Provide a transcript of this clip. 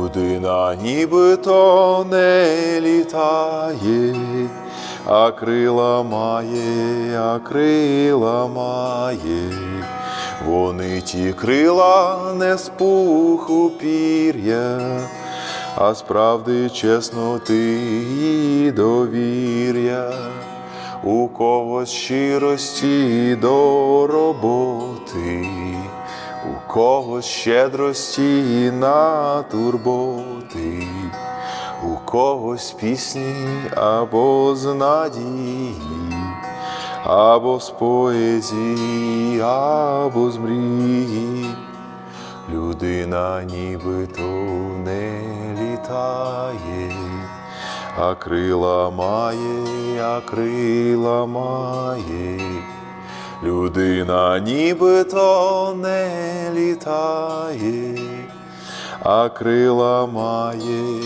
Людина нібито не літає, а крила має. Вони ті крила не з пуху пір'я, а з правди, чесноти і довір'я. У когось щирості до роботи, у когось щедрості на турботи, у когось пісні або з надії, або з поезії, або з мрії. Людина нібито не літає, а крила має. Людина нібито не літає, а крила має.